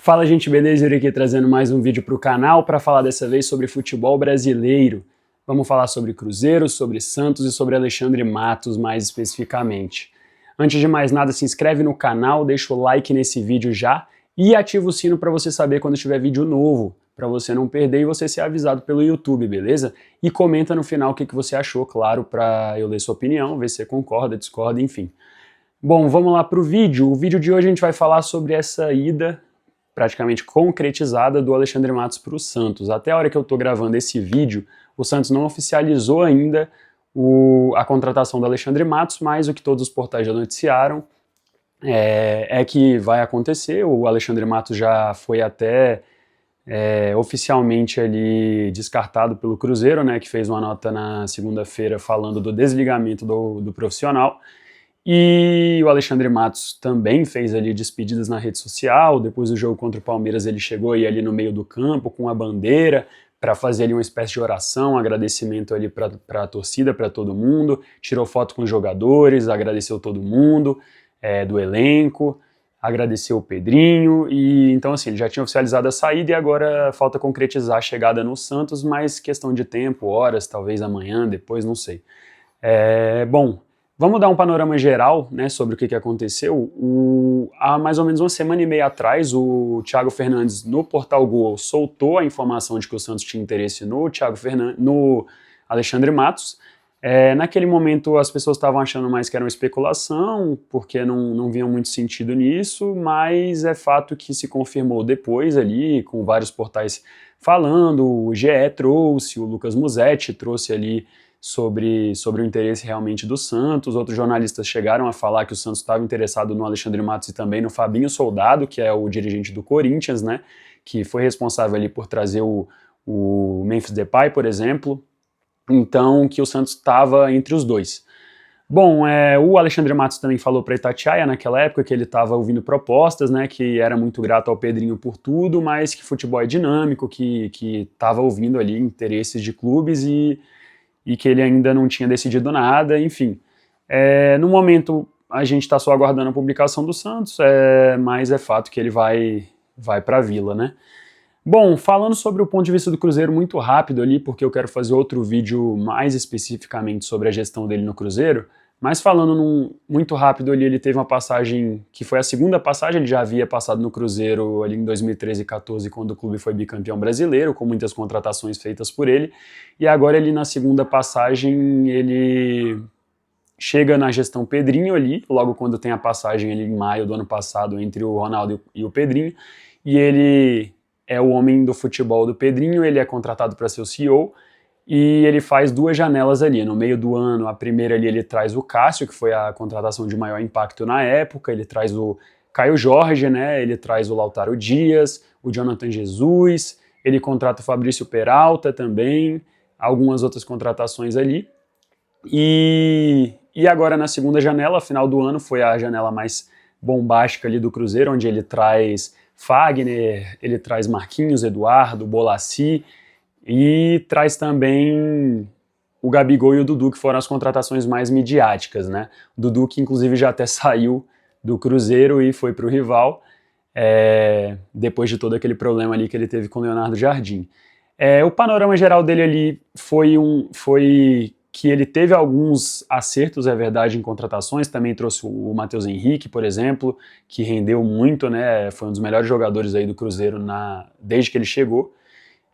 Fala gente, beleza? Yuri aqui trazendo mais um vídeo para o canal para falar dessa vez sobre futebol brasileiro. Vamos falar sobre Cruzeiro, sobre Santos e sobre Alexandre Matos mais especificamente. Antes de mais nada, se inscreve no canal, deixa o like nesse vídeo já e ativa o sino para você saber quando tiver vídeo novo, para você não perder e você ser avisado pelo YouTube, beleza? E comenta no final o que você achou, claro, para eu ler sua opinião, ver se você concorda, discorda, enfim. Bom, vamos lá para o vídeo. O vídeo de hoje a gente vai falar sobre essa ida praticamente concretizada do Alexandre Matos para o Santos. Até a hora que eu estou gravando esse vídeo, o Santos não oficializou ainda a contratação do Alexandre Matos, mas o que todos os portais já noticiaram é que vai acontecer. O Alexandre Matos já foi até oficialmente ali descartado pelo Cruzeiro, né, que fez uma nota na segunda-feira falando do desligamento do profissional. E o Alexandre Matos também fez ali despedidas na rede social. Depois do jogo contra o Palmeiras ele chegou aí ali no meio do campo com a bandeira para fazer ali uma espécie de oração, um agradecimento ali para a torcida, para todo mundo, tirou foto com os jogadores, agradeceu todo mundo do elenco, agradeceu o Pedrinho, e então assim, ele já tinha oficializado a saída e agora falta concretizar a chegada no Santos, mas questão de tempo, horas, talvez amanhã, depois, não sei. Bom, vamos dar um panorama geral, né, sobre o que aconteceu. Há mais ou menos uma semana e meia atrás, o Thiago Fernandes, no Portal Gol, soltou a informação de que o Santos tinha interesse no Alexandre Matos. Naquele momento as pessoas estavam achando mais que era uma especulação, porque não viam muito sentido nisso, mas é fato que se confirmou depois ali, com vários portais falando, o GE trouxe, o Lucas Musetti trouxe ali sobre o interesse realmente do Santos. Outros jornalistas chegaram a falar que o Santos estava interessado no Alexandre Matos e também no Fabinho Soldado, que é o dirigente do Corinthians, né, que foi responsável ali por trazer o Memphis Depay, por exemplo. Então, que o Santos estava entre os dois. Bom, o Alexandre Matos também falou para Itatiaia naquela época que ele estava ouvindo propostas, né, que era muito grato ao Pedrinho por tudo, mas que futebol é dinâmico, que estava ouvindo ali interesses de clubes e que ele ainda não tinha decidido nada, enfim. No momento, a gente está só aguardando a publicação do Santos, mas é fato que ele vai para a Vila, né? Bom, falando sobre o ponto de vista do Cruzeiro muito rápido ali, porque eu quero fazer outro vídeo mais especificamente sobre a gestão dele no Cruzeiro, mas falando muito rápido ali, ele teve uma passagem que foi a segunda passagem, ele já havia passado no Cruzeiro ali em 2013 e 2014, quando o clube foi bicampeão brasileiro, com muitas contratações feitas por ele, e agora ele na segunda passagem, ele chega na gestão Pedrinho ali, logo quando tem a passagem ali em maio do ano passado entre o Ronaldo e o Pedrinho, e ele é o homem do futebol do Pedrinho, ele é contratado para ser o CEO, e ele faz duas janelas ali. No meio do ano, a primeira ali ele traz o Cássio, que foi a contratação de maior impacto na época, ele traz o Caio Jorge, né, ele traz o Lautaro Dias, o Jonathan Jesus, ele contrata o Fabrício Peralta também, algumas outras contratações ali. E agora na segunda janela, final do ano, foi a janela mais bombástica ali do Cruzeiro, onde ele traz Fagner, ele traz Marquinhos, Eduardo, Bolassi, e traz também o Gabigol e o Dudu, que foram as contratações mais midiáticas, né? O Dudu, que inclusive já até saiu do Cruzeiro e foi para o rival, depois de todo aquele problema ali que ele teve com o Leonardo Jardim. O panorama geral dele ali foi que ele teve alguns acertos, é verdade, em contratações, também trouxe o Matheus Henrique, por exemplo, que rendeu muito, né, foi um dos melhores jogadores aí do Cruzeiro desde que ele chegou,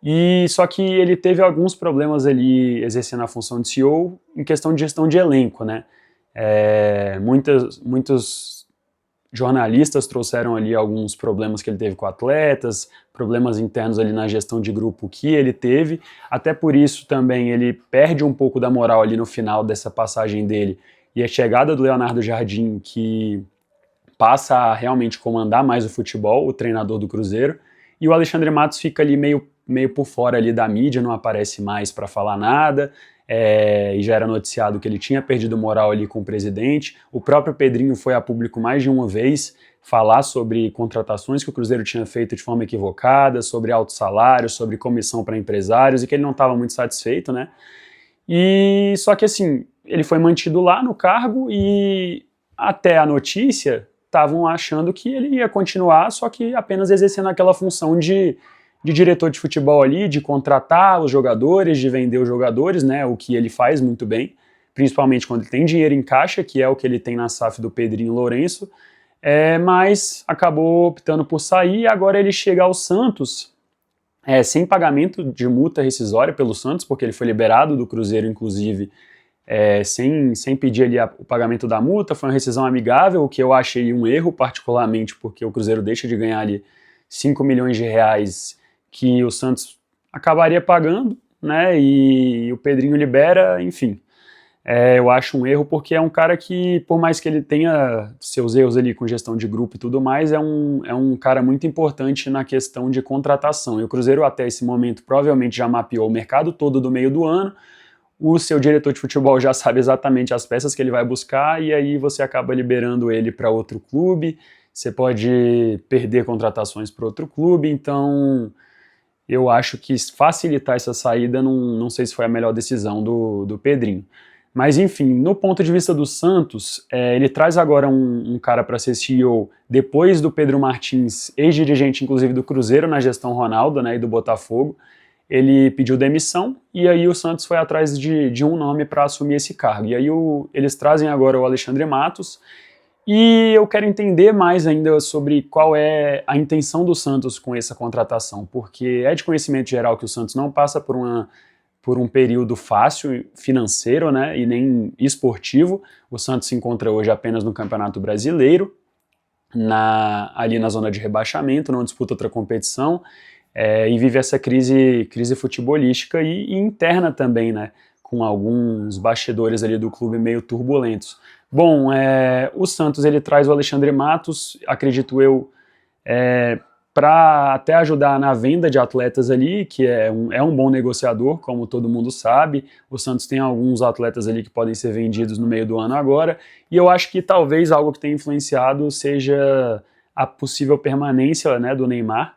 e só que ele teve alguns problemas ali exercendo a função de CEO em questão de gestão de elenco, né, muitos jornalistas trouxeram ali alguns problemas que ele teve com atletas, problemas internos ali na gestão de grupo que ele teve, até por isso também ele perde um pouco da moral ali no final dessa passagem dele, e a chegada do Leonardo Jardim, que passa a realmente comandar mais o futebol, o treinador do Cruzeiro, e o Alexandre Matos fica ali meio por fora ali da mídia, não aparece mais para falar nada, e já era noticiado que ele tinha perdido moral ali com o presidente. O próprio Pedrinho foi a público mais de uma vez falar sobre contratações que o Cruzeiro tinha feito de forma equivocada, sobre altos salários, sobre comissão para empresários, e que ele não estava muito satisfeito, né? Só que assim, ele foi mantido lá no cargo e até a notícia estavam achando que ele ia continuar, só que apenas exercendo aquela função de diretor de futebol ali, de contratar os jogadores, de vender os jogadores, né, o que ele faz muito bem, principalmente quando ele tem dinheiro em caixa, que é o que ele tem na SAF do Pedrinho Lourenço, mas acabou optando por sair e agora ele chega ao Santos sem pagamento de multa rescisória pelo Santos, porque ele foi liberado do Cruzeiro, inclusive, sem pedir ali o pagamento da multa, foi uma rescisão amigável, o que eu achei um erro, particularmente porque o Cruzeiro deixa de ganhar ali 5 milhões de reais que o Santos acabaria pagando, né, e o Pedrinho libera, enfim. Eu acho um erro porque é um cara que, por mais que ele tenha seus erros ali com gestão de grupo e tudo mais, é um cara muito importante na questão de contratação. E o Cruzeiro até esse momento provavelmente já mapeou o mercado todo do meio do ano, o seu diretor de futebol já sabe exatamente as peças que ele vai buscar e aí você acaba liberando ele para outro clube, você pode perder contratações para outro clube, então eu acho que facilitar essa saída não sei se foi a melhor decisão do Pedrinho. Mas enfim, no ponto de vista do Santos, ele traz agora um cara para ser CEO depois do Pedro Martins, ex-dirigente inclusive do Cruzeiro na gestão Ronaldo, né, e do Botafogo. Ele pediu demissão e aí o Santos foi atrás de um nome para assumir esse cargo. E aí eles trazem agora o Alexandre Matos e eu quero entender mais ainda sobre qual é a intenção do Santos com essa contratação, porque é de conhecimento geral que o Santos não passa por um período fácil financeiro, né, e nem esportivo. O Santos se encontra hoje apenas no Campeonato Brasileiro, ali na zona de rebaixamento, não disputa outra competição, e vive essa crise futebolística e interna também, né, com alguns bastidores ali do clube meio turbulentos. Bom, o Santos ele traz o Alexandre Matos, acredito eu, para até ajudar na venda de atletas ali, que é um bom negociador, como todo mundo sabe. O Santos tem alguns atletas ali que podem ser vendidos no meio do ano agora, e eu acho que talvez algo que tenha influenciado seja a possível permanência, né, do Neymar.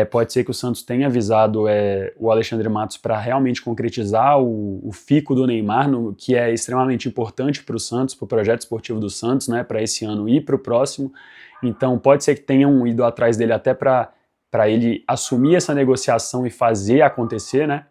Pode ser que o Santos tenha avisado o Alexandre Matos para realmente concretizar o fico do Neymar, que é extremamente importante para o Santos, para o projeto esportivo do Santos, né, para esse ano e para o próximo. Então pode ser que tenham ido atrás dele até para ele assumir essa negociação e fazer acontecer, né?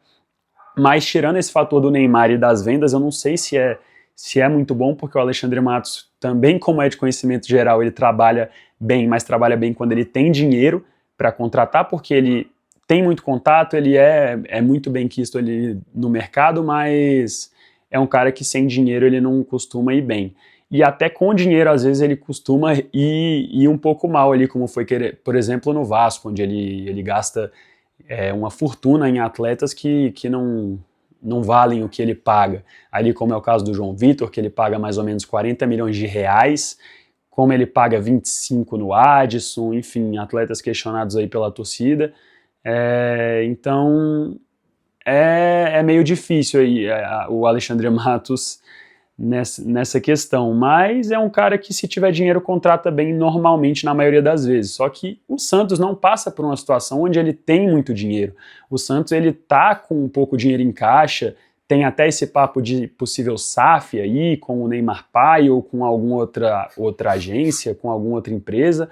Mas tirando esse fator do Neymar e das vendas, eu não sei se é muito bom, porque o Alexandre Matos também, como é de conhecimento geral, ele trabalha bem, mas trabalha bem quando ele tem dinheiro para contratar, porque ele tem muito contato, ele é muito bem quisto ali no mercado, mas é um cara que sem dinheiro ele não costuma ir bem. E até com dinheiro, às vezes, ele costuma ir um pouco mal ali, como foi, por exemplo, no Vasco, onde ele gasta uma fortuna em atletas que não valem o que ele paga. Ali, como é o caso do João Vitor, que ele paga mais ou menos 40 milhões de reais, como ele paga 25 no Adson, enfim, atletas questionados aí pela torcida. Então, é meio difícil aí o Alexandre Matos nessa questão, mas é um cara que, se tiver dinheiro, contrata bem normalmente na maioria das vezes. Só que o Santos não passa por uma situação onde ele tem muito dinheiro. O Santos ele tá com um pouco de dinheiro em caixa, tem até esse papo de possível SAF aí com o Neymar Pai ou com alguma outra agência, com alguma outra empresa,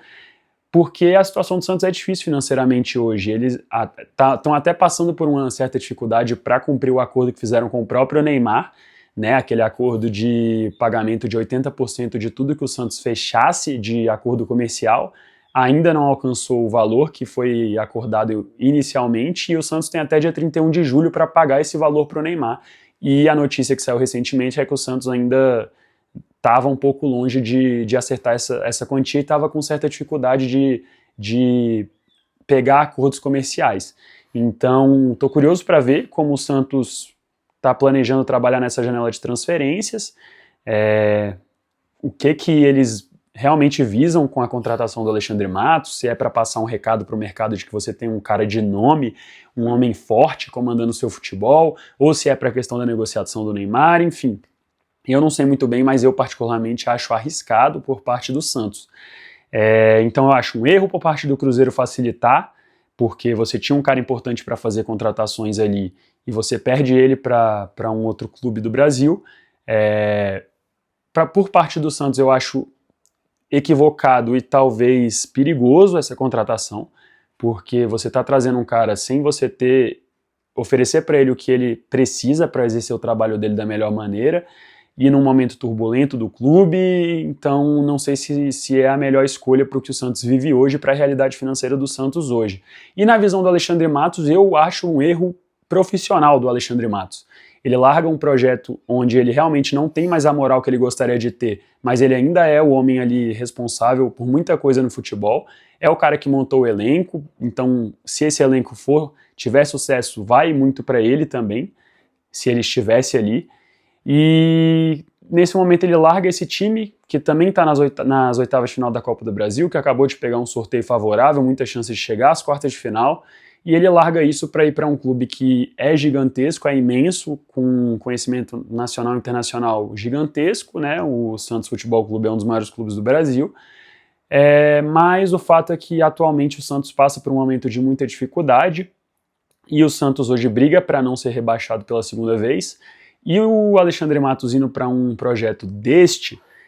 porque a situação do Santos é difícil financeiramente hoje. Eles estão até passando por uma certa dificuldade para cumprir o acordo que fizeram com o próprio Neymar, né, aquele acordo de pagamento de 80% de tudo que o Santos fechasse de acordo comercial, ainda não alcançou o valor que foi acordado inicialmente, e o Santos tem até dia 31 de julho para pagar esse valor para o Neymar. E a notícia que saiu recentemente é que o Santos ainda estava um pouco longe de acertar essa quantia e estava com certa dificuldade de pegar acordos comerciais. Então, estou curioso para ver como o Santos está planejando trabalhar nessa janela de transferências, o que eles realmente visam com a contratação do Alexandre Matos, se é para passar um recado para o mercado de que você tem um cara de nome, um homem forte comandando o seu futebol, ou se é para a questão da negociação do Neymar, enfim. Eu não sei muito bem, mas eu particularmente acho arriscado por parte do Santos. Então eu acho um erro por parte do Cruzeiro facilitar, porque você tinha um cara importante para fazer contratações ali e você perde ele para um outro clube do Brasil. Por parte do Santos, eu acho equivocado e talvez perigoso essa contratação, porque você está trazendo um cara sem você oferecer para ele o que ele precisa para exercer o trabalho dele da melhor maneira, e num momento turbulento do clube, então não sei se é a melhor escolha para o que o Santos vive hoje, para a realidade financeira do Santos hoje. E na visão do Alexandre Matos, eu acho um erro profissional do Alexandre Matos. Ele larga um projeto onde ele realmente não tem mais a moral que ele gostaria de ter, mas ele ainda é o homem ali responsável por muita coisa no futebol, é o cara que montou o elenco, então se esse elenco tiver sucesso, vai muito para ele também, se ele estivesse ali. E nesse momento ele larga esse time, que também está nas oitavas de final da Copa do Brasil, que acabou de pegar um sorteio favorável, muita chance de chegar às quartas de final, e ele larga isso para ir para um clube que é gigantesco, é imenso, com conhecimento nacional e internacional gigantesco, né? O Santos Futebol Clube é um dos maiores clubes do Brasil, mas o fato é que atualmente o Santos passa por um momento de muita dificuldade, e o Santos hoje briga para não ser rebaixado pela segunda vez, e o Alexandre Matos indo para um projeto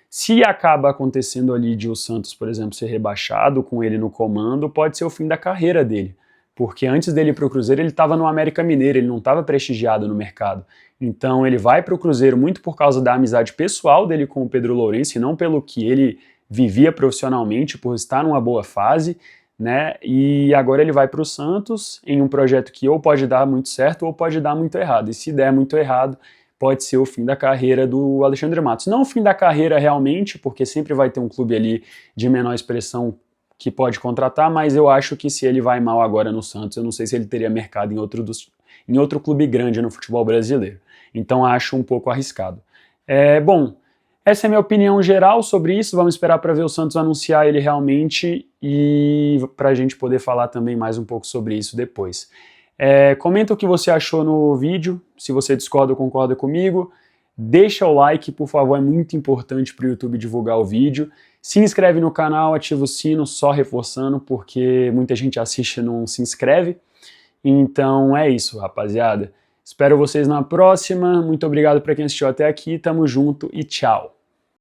se acaba acontecendo ali de o Santos, por exemplo, ser rebaixado com ele no comando, pode ser o fim da carreira dele. Porque antes dele ir para o Cruzeiro, ele estava no América Mineiro, ele não estava prestigiado no mercado. Então ele vai para o Cruzeiro muito por causa da amizade pessoal dele com o Pedro Lourenço, e não pelo que ele vivia profissionalmente, por estar numa boa fase, né? E agora ele vai para o Santos em um projeto que ou pode dar muito certo ou pode dar muito errado. E se der muito errado, pode ser o fim da carreira do Alexandre Matos. Não o fim da carreira realmente, porque sempre vai ter um clube ali de menor expressão que pode contratar, mas eu acho que se ele vai mal agora no Santos, eu não sei se ele teria mercado em outro clube grande no futebol brasileiro. Então acho um pouco arriscado. Bom, essa é a minha opinião geral sobre isso. Vamos esperar para ver o Santos anunciar ele realmente e para a gente poder falar também mais um pouco sobre isso depois. Comenta o que você achou no vídeo, se você discorda ou concorda comigo. Deixa o like, por favor, é muito importante para o YouTube divulgar o vídeo. Se inscreve no canal, ativa o sino, só reforçando, porque muita gente assiste e não se inscreve. Então é isso, rapaziada. Espero vocês na próxima. Muito obrigado para quem assistiu até aqui. Tamo junto e tchau.